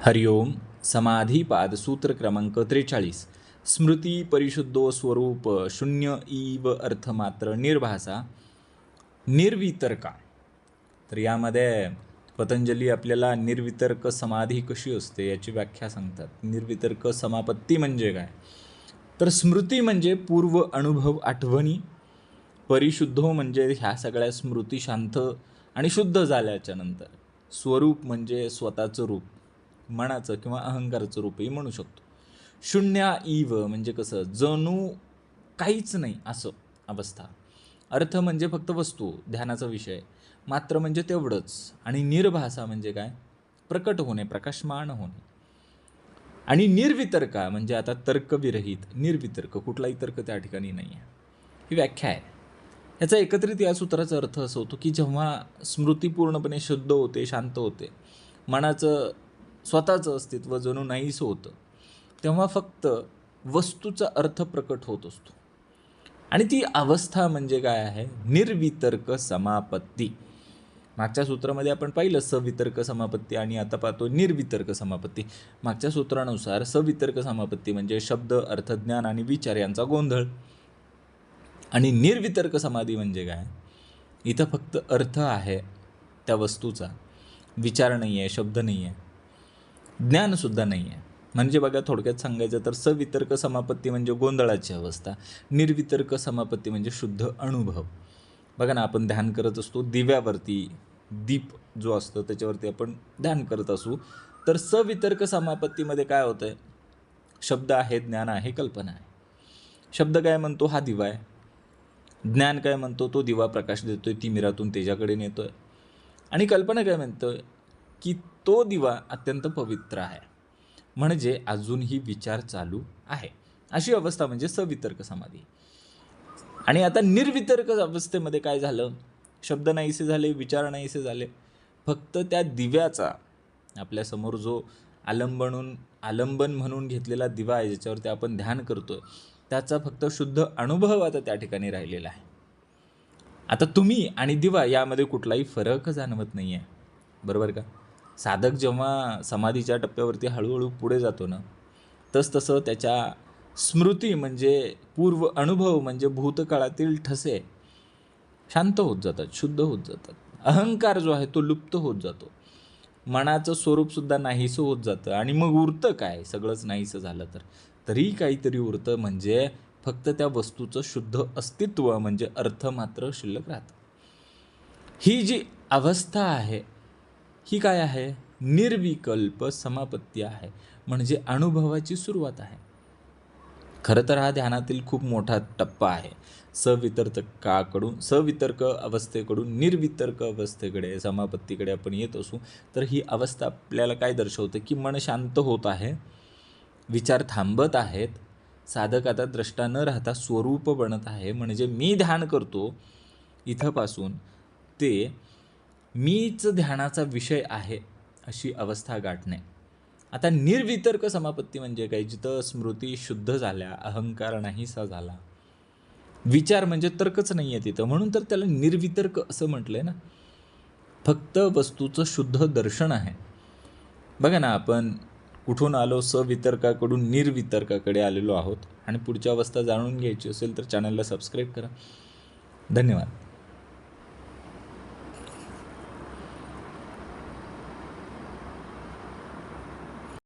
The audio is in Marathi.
हरिओम. समाधिपाद सूत्र क्रमांक 43. स्मृती परिशुद्धो स्वरूप शून्य इव अर्थमात्र निर्भासा निर्वितर्का. तर यामध्ये पतंजली आपल्याला निर्वितर्क समाधी कशी असते याची व्याख्या सांगतात. निर्वितर्क समापत्ती म्हणजे काय? तर स्मृती म्हणजे पूर्व अनुभव आठवणी, परिशुद्धो म्हणजे ह्या सगळ्या स्मृती शांत आणि शुद्ध झाल्याच्या नंतर, स्वरूप म्हणजे स्वतःचं रूप, मनाचं किंवा अहंकाराचं रूपही म्हणू शकतो. शून्य इव म्हणजे कसं, जणू काहीच नाही असं अवस्था. अर्थ म्हणजे फक्त वस्तू, ध्यानाचा विषय. मात्र म्हणजे तेवढंच. आणि निर्भासा म्हणजे काय, प्रकट होणे, प्रकाशमान होणे. आणि निर्वितर्का म्हणजे आता तर्कविरहित, निर्वितर्क, कुठलाही तर्क त्या ठिकाणी नाही आहे. ही व्याख्या आहे. याचा एकत्रित या सूत्राचा अर्थ असं होतो की जेव्हा स्मृती पूर्णपणे शुद्ध होते, शांत होते, मनाचं स्वतःचं अस्तित्व जणू नाहीसं होतं, तेव्हा फक्त वस्तूचा अर्थ प्रकट होत असतो. आणि ती अवस्था म्हणजे काय आहे, निर्वितर्क समापत्ती. मागच्या सूत्रामध्ये आपण पाहिलं सवितर्क समापत्ती आणि आता पाहतो निर्वितर्क समापत्ती. मागच्या सूत्रानुसार सवितर्क समापत्ती म्हणजे शब्द, अर्थज्ञान आणि विचार यांचा गोंधळ. आणि निर्वितर्क समाधी म्हणजे काय, इथं फक्त अर्थ आहे त्या वस्तूचा, विचार नाही आहे, शब्द नाही आहे, ज्ञानसुद्धा नाही आहे. म्हणजे बघा, थोडक्यात सांगायचं तर सवितर्क समापत्ती म्हणजे गोंधळाची अवस्था, निर्वितर्क समापत्ती म्हणजे शुद्ध अनुभव. बघा ना, आपण ध्यान करत असतो दिव्यावरती, दीप जो असतो त्याच्यावरती आपण ध्यान करत असू, तर सवितर्क समापत्तीमध्ये काय होतं आहे, शब्द आहे, ज्ञान आहे, कल्पना आहे. शब्द काय म्हणतो, हा दिवा आहे. ज्ञान काय म्हणतो, तो दिवा प्रकाश देतोय, तिमिरातून तेजाकडे नेतोय. आणि कल्पना काय म्हणतोय की तो दिवा अत्यंत पवित्र आहे, म्हणजे अजूनही विचार चालू आहे. अशी अवस्था म्हणजे सवितर्क समाधी. आणि आता निर्वितर्क अवस्थेमध्ये काय झालं, शब्द नाहीसे झाले, विचार नाहीसे झाले, फक्त त्या दिव्याचा, आपल्यासमोर जो आलंबन म्हणून घेतलेला दिवा आहे, ज्याच्यावरती आपण ध्यान करतोय, त्याचा फक्त शुद्ध अनुभव आता त्या ठिकाणी राहिलेला आहे. आता तुम्ही आणि दिवा यामध्ये कुठलाही फरक जाणवत नाही आहे, बरोबर का? साधक जेव्हा समाधीच्या टप्प्यावरती हळूहळू पुढे जातो ना, तसतसं त्याच्या स्मृती म्हणजे पूर्व अनुभव म्हणजे भूतकाळातील ठसे शांत होत जातात, शुद्ध होत जातात. अहंकार जो आहे तो लुप्त होत जातो. मनाचं स्वरूपसुद्धा नाहीसं होत जातं. आणि मग उरतं काय, सगळंच नाहीसं झालं तर तरी काहीतरी उरतं, म्हणजे फक्त त्या वस्तूचं शुद्ध अस्तित्व म्हणजे अर्थ मात्र शिल्लक राहतं. ही जी अवस्था आहे ही काय आहे, निर्विकल्प समापत्ती आहे, म्हणजे अनुभवाची सुरुवात आहे. खरं तर हा ध्यानातील खूप मोठा टप्पा आहे. सवितर्क अवस्थेकडून निर्वितर्क अवस्थेकडे, समापत्तीकडे आपण येत असू, तर ही अवस्था आपल्याला काय दर्शवते की मन शांत होत आहे, विचार थांबत आहेत, साधक आता द्रष्टा न राहता स्वरूप बनत आहे. म्हणजे मी ध्यान करतो इथंपासून ते मीच ध्यानाचा विषय आहे अशी अवस्था गाठणे. आता निर्वितर्क समापत्ती म्हणजे काय, जिथं स्मृती शुद्ध झाल्या, अहंकार नाहीसा झाला, विचार म्हणजे तर्कच नाही आहे तिथं, म्हणून तर त्याला निर्वितर्क असं म्हटलंय ना. फक्त वस्तूचं शुद्ध दर्शन आहे. बघा ना, आपण कुठून आलो, सवितर्काकडून निर्वितर्काकडे आलेलो आहोत. आणि पुढची अवस्था जाणून घ्यायची असेल तर चॅनलला सबस्क्राईब करा. धन्यवाद.